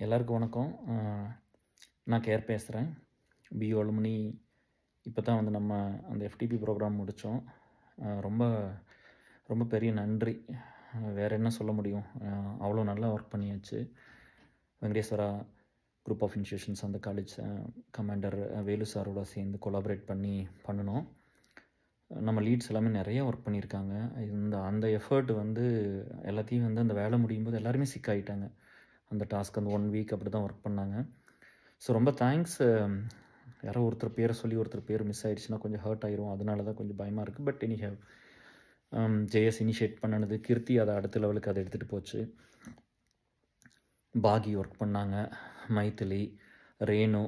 எல்லாருக்கும் வணக்கம். நான் கேர் பேசுகிறேன். பிஇ அலுமினி இப்போ தான் வந்து நம்ம அந்த எஃப்டிபி ப்ரோக்ராம் முடித்தோம். ரொம்ப ரொம்ப பெரிய நன்றி. வேறு என்ன சொல்ல முடியும்? அவ்வளோ நல்லா ஒர்க் பண்ணியாச்சு. வெங்கடேஸ்வரா குரூப் ஆஃப் இன்ஸ்டியூஷன்ஸ் அந்த காலேஜ் கமாண்டர் வேலு சாரோட சேர்ந்து கொலாபரேட் பண்ணி பண்ணினோம். நம்ம லீட்ஸ் எல்லாமே நிறைய ஒர்க் பண்ணியிருக்காங்க. அந்த எஃபர்ட் வந்து எல்லாத்தையும் வந்து அந்த வேலை முடியும் போது எல்லாருமே சிக் ஆகிட்டாங்க. அந்த டாஸ்க் அந்த 1 வீக் அப்படி தான் ஒர்க் பண்ணாங்க. ஸோ ரொம்ப தேங்க்ஸ். யாரோ ஒருத்தர் பேரை சொல்லி ஒருத்தர் பேர் மிஸ் ஆகிடுச்சுன்னா கொஞ்சம் ஹர்ட் ஆயிரும். அதனால தான் கொஞ்சம் பயமாக இருக்குது. But any have JS initiate பண்ணினது, கீர்த்தி அதை அடுத்த லெவலுக்கு அதை எடுத்துகிட்டு போச்சு. பாகி ஒர்க் பண்ணாங்க, மைத்திலி, ரேணு,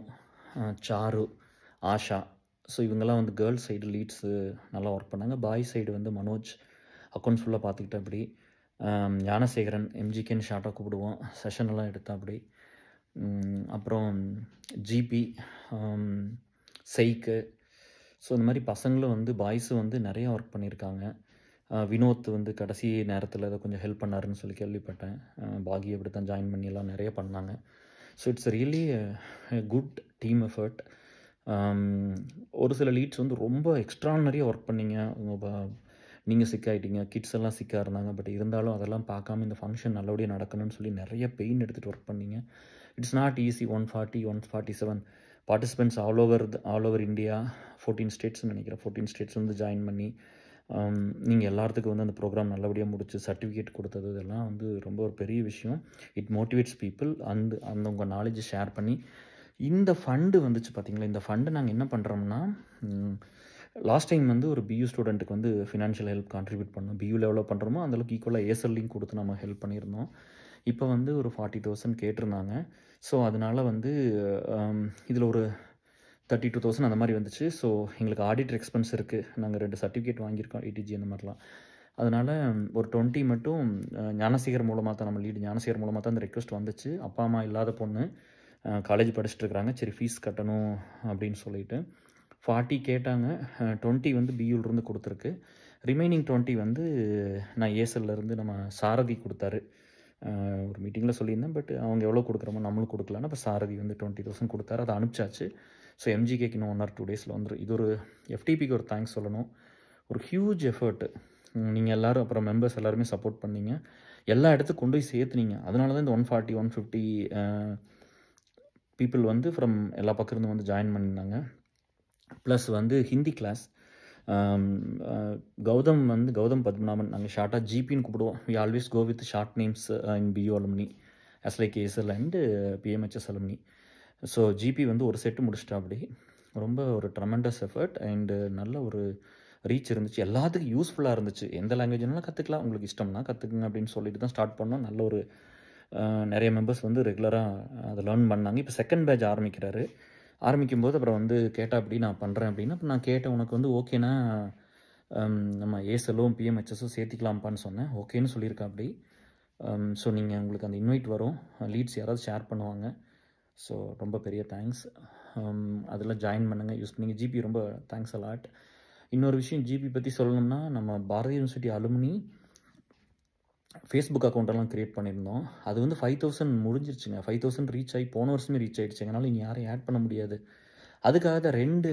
சாரு, ஆஷா. ஸோ இவங்கெல்லாம் வந்து கேர்ள்ஸ் சைடு லீட்ஸு நல்லா ஒர்க் பண்ணாங்க. பாய் சைடு வந்து மனோஜ் அக்கௌண்ட்ஸ் ஃபுல்லாக பார்த்துக்கிட்டேன். அப்படி ஞானசேகரன் எம்ஜிகேன்னு ஷார்ட்டாக கூப்பிடுவோம், செஷனெல்லாம் எடுத்தா அப்படி. அப்புறம் ஜிபி, சைக்கு. ஸோ இந்த மாதிரி பசங்களும் வந்து பாய்ஸும் வந்து நிறையா ஒர்க் பண்ணியிருக்காங்க. வினோத் வந்து கடைசி நேரத்தில் அதை கொஞ்சம் ஹெல்ப் பண்ணாருன்னு சொல்லி கேள்விப்பட்டேன். பாகி அப்படி தான் ஜாயின் பண்ணி எல்லாம் நிறைய பண்ணாங்க. So it's really good team effort. ஒரு சில லீட்ஸ் வந்து ரொம்ப எக்ஸ்ட்ரானரியாக ஒர்க் பண்ணிங்க. நீங்கள் சிக்காயிட்டீங்க, கிட்ஸ் எல்லாம் சிக்காக இருந்தாங்க. பட் இருந்தாலும் அதெல்லாம் பார்க்காம இந்த ஃபங்க்ஷன் நல்லபடியாக நடக்கணும்னு சொல்லி நிறைய பெயின் எடுத்துகிட்டு ஒர்க் பண்ணிங்க. It's not easy. 140, 147 participants all over India, 14 ஸ்டேட்ஸ்னு நினைக்கிறேன். 14 ஸ்டேட்ஸ் வந்து ஜாயின் பண்ணி நீங்கள் எல்லாத்துக்கும் வந்து அந்த ப்ரோக்ராம் நல்லபடியாக முடிச்சு சர்டிஃபிகேட் கொடுத்தது இதெல்லாம் வந்து ரொம்ப ஒரு பெரிய விஷயம். It motivates people. அந்த உங்கள் நாலேஜை ஷேர் பண்ணி இந்த ஃபண்டு வந்துச்சு பார்த்தீங்களா, இந்த ஃபண்டு நாங்கள் என்ன பண்ணுறோம்னா, லாஸ்ட் டைம் வந்து ஒரு பியூ ஸ்டூடெண்ட்டுக்கு வந்து ஃபினான்ஷியல் ஹெல்ப் கான்ட்ரிபியூட் பண்ணோம். பியூவில் எவ்வளோ பண்ணுறோமோ அந்தளவுக்கு ஈக்குவலாக ஏஎஸ்எல்லையும் கொடுத்து நம்ம ஹெல்ப் பண்ணியிருந்தோம். இப்போ வந்து ஒரு 40,000 கேட்டிருந்தாங்க. ஸோ அதனால் வந்து இதில் ஒரு 32,000 அந்த மாதிரி வந்துச்சு. ஸோ எங்களுக்கு ஆடிட்டர் எக்ஸ்பென்ஸ் இருக்குது. நாங்கள் 2 சர்டிஃபிகேட் வாங்கியிருக்கோம், ஏடிஜி அந்த மாதிரிலாம். அதனால் ஒரு 20 மட்டும் ஞானசேகர் மூலமாக தான், நம்ம லீடு ஞானசேகர் மூலமாக தான் அந்த ரெக்வஸ்ட் வந்துச்சு. அப்பா அம்மா இல்லாத பொண்ணு, காலேஜ் படிச்சுட்டு இருக்கிறாங்க, சரி ஃபீஸ் கட்டணும் அப்படின்னு சொல்லிட்டு 40 கேட்டாங்க. 20 வந்து பியூலேருந்து கொடுத்துருக்கு. ரிமைனிங் 20 வந்து நான் ஏஎஸ்எல்லேருந்து நம்ம சாரதி கொடுத்தாரு. ஒரு மீட்டிங்கில் சொல்லியிருந்தேன். பட் அவங்க எவ்வளோ கொடுக்குறோமோ நம்மளும் கொடுக்கலான்னு அப்போ சாரதி வந்து 20,000 கொடுத்தாரு. அதை அனுப்பிச்சாச்சு. ஸோ எம்ஜிகேக்கு இன்னும் 1 or 2 டேஸில் வந்துடும். இது ஒரு எஃப்டிபிக்கு ஒரு தேங்க்ஸ் சொல்லணும். ஒரு ஹியூஜ் எஃபர்ட்டு. நீங்கள் எல்லோரும் அப்புறம் மெம்பர்ஸ் எல்லாருமே சப்போர்ட் பண்ணீங்க. எல்லா இடத்துக்கு கொண்டு போய் சேர்த்துனீங்க. அதனால தான் இந்த 140, 150 பீப்புள் வந்து ஃப்ரம் எல்லா பக்கம் இருந்து வந்து ஜாயின் பண்ணியிருந்தாங்க. ப்ளஸ் வந்து ஹிந்தி கிளாஸ் கௌதம் பத்மநாபன், நாங்கள் ஷார்ட்டாக ஜிபின்னு கூப்பிடுவோம். We always go with short names in PU alumni as like ASL and BMHS alumni. So GB வந்து ஒரு செட்டு முடிச்சிட்டா. அப்படி ரொம்ப ஒரு ட்ரமெண்டஸ் எஃபர்ட் அண்டு நல்ல ஒரு ரீச் இருந்துச்சு. எல்லாத்துக்கும் யூஸ்ஃபுல்லாக இருந்துச்சு. எந்த லாங்குவேஜ்னாலும் கற்றுக்கலாம், உங்களுக்கு இஷ்டம்னா கற்றுக்குங்க அப்படின்னு சொல்லிட்டு தான் ஸ்டார்ட் பண்ணோம். நல்ல ஒரு நிறைய மெம்பர்ஸ் வந்து ரெகுலராக அதை லேர்ன் பண்ணாங்க. இப்போ செகண்ட் பேட்ச் ஆரம்பிக்கும்போது அப்புறம் வந்து கேட்டால் அப்படி நான் பண்ணுறேன் அப்படின்னா, அப்போ நான் கேட்டேன், உனக்கு வந்து ஓகேனா நம்ம ஏஎஸ்எல்லும் பிஎம்ஹெச்எஸும் சேர்த்திக்கலாம்ப்பான்னு சொன்னேன். ஓகேன்னு சொல்லியிருக்கா அப்படி. ஸோ நீங்கள் உங்களுக்கு அந்த இன்வைட் வரும், லீட்ஸ் யாராவது ஷேர் பண்ணுவாங்க. ஸோ ரொம்ப பெரிய தேங்க்ஸ். அதில் ஜாயின் பண்ணுங்கள், யூஸ் பண்ணிங்க. ஜிபி ரொம்ப தேங்க்ஸ் அலாட். இன்னொரு விஷயம் ஜிபி பற்றி சொல்லணும்னா, நம்ம பாரதி யூனிவர்சிட்டி அலுமினி ஃபேஸ்புக் அக்கௌண்ட்டெல்லாம் க்ரியேட் பண்ணியிருந்தோம். அது வந்து 5,000 முடிஞ்சிருச்சுங்க. 5,000 ரீச் ஆகி போன வருஷமே ரீச் ஆகிடுச்சு. அதனால் இனி யாரையும் ஆட் பண்ண முடியாது. அதுக்காக தான் 2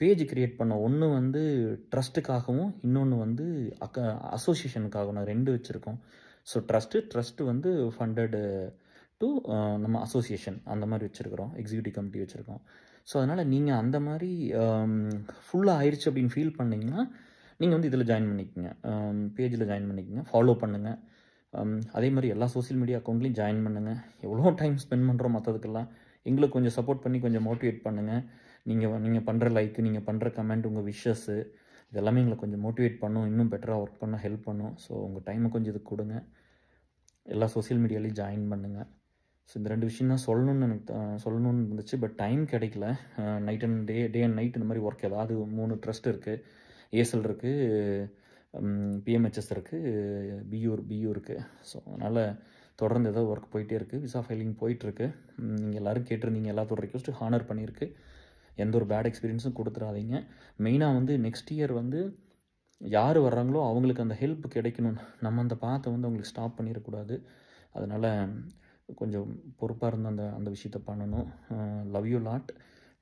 பேஜ் க்ரியேட் பண்ணோம். ஒன்று வந்து ட்ரஸ்ட்டுக்காகவும், இன்னொன்று வந்து அசோசியேஷனுக்காகவும். நான் 2 வச்சுருக்கோம். ஸோ ட்ரஸ்ட்டு வந்து ஃபண்டடு டு நம்ம அசோசியேஷன் அந்த மாதிரி வச்சுருக்கிறோம். எக்ஸிக்யூட்டிவ் கமிட்டி வச்சுருக்கோம். ஸோ அதனால் நீங்கள் அந்த மாதிரி ஃபுல்லாக ஆயிடுச்சு அப்படின்னு ஃபீல் பண்ணிங்கன்னா நீங்கள் வந்து இதில் ஜாயின் பண்ணிக்கோங்க, பேஜில் ஜாயின் பண்ணிக்கோங்க, ஃபாலோ பண்ணுங்கள். அதே மாதிரி எல்லா சோசியல் மீடியா அக்கௌண்ட்லேயும் ஜாயின் பண்ணுங்கள். எவ்வளோ டைம் ஸ்பெண்ட் பண்ணுறோம் மற்றதுக்கெல்லாம். எங்களுக்கு கொஞ்சம் சப்போர்ட் பண்ணி கொஞ்சம் மோட்டிவேட் பண்ணுங்கள். நீங்கள் பண்ணுற லைக்கு, நீங்கள் பண்ணுற கமெண்ட், உங்கள் விஷஸ்ஸு இதெல்லாமே எங்களை கொஞ்சம் மோட்டிவேட் பண்ணும், இன்னும் பெட்டராக ஒர்க் பண்ண ஹெல்ப் பண்ணும். ஸோ உங்கள் டைமை கொஞ்சம் இதுக்கு கொடுங்க. எல்லா சோசியல் மீடியாலையும் ஜாயின் பண்ணுங்கள். ஸோ இந்த 2 விஷயம் தான் சொல்லணும்னு இருந்துச்சு. பட் டைம் கிடைக்கல. Night and day and night இந்த மாதிரி ஒர்க். ஏதாவது 3 ட்ரஸ்ட் இருக்குது. ஏஎஸ்எல் இருக்குது, பிஎம்ஹெச்எஸ் இருக்குது, பியூ இருக்குது. ஸோ அதனால் தொடர்ந்து ஏதோ ஒர்க் போயிட்டே இருக்குது. விசா ஃபைலிங் போயிட்டுருக்கு. நீங்கள் எல்லோரும் கேட்டிருந்தீங்க, எல்லாத்தோட ரெக்வஸ்ட்டு ஹானர் பண்ணியிருக்கு. எந்த ஒரு பேட் எக்ஸ்பீரியன்ஸும் கொடுத்துடாதீங்க. மெயினாக வந்து நெக்ஸ்ட் இயர் வந்து யார் வர்றாங்களோ அவங்களுக்கு அந்த ஹெல்ப் கிடைக்கணும். நம்ம அந்த பாத்தை வந்து அவங்களுக்கு ஸ்டாப் பண்ணிடக்கூடாது. அதனால் கொஞ்சம் பொறுப்பாக இருந்து அந்த அந்த விஷயத்த பண்ணணும். Love you lot.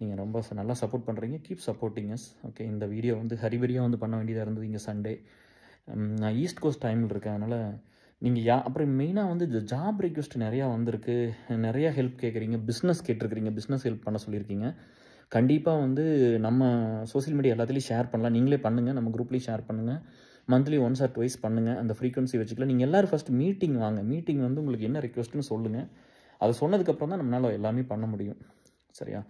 நீங்கள் ரொம்ப நல்லா சப்போர்ட் பண்ணுறீங்க. Keep supporting us. ஓகே, இந்த வீடியோ வந்து ஹரிபரியாக வந்து பண்ண வேண்டியதாக இருந்தது இங்கே சண்டே. நான் ஈஸ்ட் கோஸ்ட் டைமில் இருக்கேன். அதனால் நீங்கள் அப்புறம் மெயினாக வந்து இந்த ஜாப் ரிக்வெஸ்ட் நிறையா வந்திருக்கு. நிறையா ஹெல்ப் கேட்குறீங்க. பிஸ்னஸ் கேட்டிருக்கிறீங்க. பிஸ்னஸ் ஹெல்ப் பண்ண சொல்லியிருக்கீங்க. கண்டிப்பாக வந்து நம்ம சோஷியல் மீடியா எல்லாத்துலேயும் ஷேர் பண்ணலாம். நீங்களே பண்ணுங்கள். நம்ம குரூப்லேயும் ஷேர் பண்ணுங்கள். மந்த்லி ஒன்ஸ் ஆர் ட்வைஸ் பண்ணுங்கள். அந்த ஃப்ரீக்வன்சி வச்சுக்கலாம். நீங்கள் எல்லோரும் ஃபஸ்ட்டு மீட்டிங் வாங்க. மீட்டிங் வந்து உங்களுக்கு என்ன ரிக்வெஸ்ட்னு சொல்லுங்கள். அதை சொன்னதுக்கப்புறம் தான் நம்மளால் எல்லாமே பண்ண முடியும். சரியா?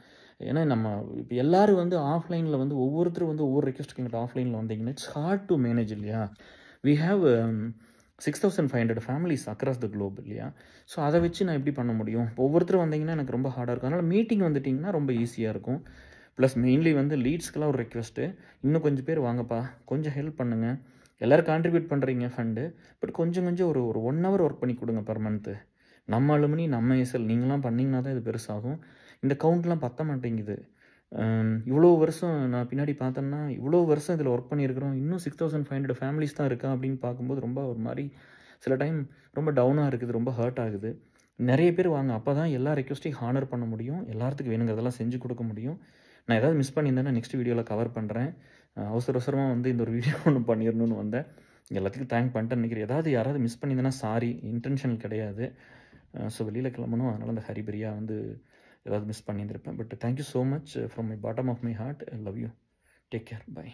ஏன்னா நம்ம இப்போ எல்லோரும் வந்து ஆஃப்லைனில் வந்து ஒவ்வொருத்தரும் வந்து ஒவ்வொரு ரிக்வெஸ்ட்டுக்கு எங்கிட்ட ஆஃப்லைனில் வந்தீங்கன்னா இட்ஸ் ஹார்ட் டு மேனேஜ் இல்லையா? We have 6500 families across the globe இல்லையா? ஸோ அதை வச்சு நான் எப்படி பண்ண முடியும்? ஒவ்வொருத்தரும் வந்தீங்கன்னா எனக்கு ரொம்ப ஹார்டாக இருக்கும். அதனால் மீட்டிங் வந்துட்டிங்கன்னா ரொம்ப ஈஸியாக இருக்கும். ப்ளஸ் மெயின்லி வந்து லீட்ஸ்க்கெலாம் ஒரு ரிக்வெஸ்ட்டு. இன்னும் கொஞ்சம் பேர் வாங்கப்பா, கொஞ்சம் ஹெல்ப் பண்ணுங்கள். எல்லோரும் கான்ட்ரிபியூட் பண்ணுறீங்க ஃபண்டு. பட் கொஞ்சம் கொஞ்சம் ஒரு ஒரு 1 ஹவர் ஒர்க் பண்ணி கொடுங்க பர் மந்த்து. நம்ம அலுமினி நம்ம எஸ்எல் நீங்களாம் பண்ணிங்கன்னா தான் இது பெருசாகும். இந்த கவுண்ட்லாம் பத்த மாட்டேங்குது. இவ்வளோ வருஷம் நான் பின்னாடி பார்த்தேன்னா, இவ்வளோ வருஷம் இதில் ஒர்க் பண்ணியிருக்கிறோம். இன்னும் 6500 ஃபேமிலிஸ் தான் இருக்கா அப்படின்னு பார்க்கும்போது ரொம்ப ஒரு மாதிரி சில டைம் ரொம்ப டவுனாக இருக்குது. ரொம்ப ஹர்ட் ஆகுது. நிறைய பேர் வாங்க. அப்போ தான் எல்லா ரிக்வெஸ்ட்டையும் ஹானர் பண்ண முடியும். எல்லாத்துக்கும் வேணுங்கிறதெல்லாம் செஞ்சு கொடுக்க முடியும். நான் ஏதாவது மிஸ் பண்ணியிருந்தேன்னா நெக்ஸ்ட் வீடியோவில் கவர் பண்ணுறேன். அவசர அவசரமாக வந்து இந்த ஒரு வீடியோ ஒன்று பண்ணிடணும்னு வந்தேன். எல்லாத்துக்கும் தேங்க் பண்ணிட்டேன் நினைக்கிறேன். யாராவது மிஸ் பண்ணியிருந்தேன்னா சாரி. இன்டென்ஷன் கிடையாது. ஸோ வெளியில் கிளம்பணும். அதனால் அந்த ஹரிபரியாக வந்து ஏதாவது மிஸ் பண்ணியிருந்திருப்பேன். But thank you so much from my bottom of my heart. I love you. Take care. By.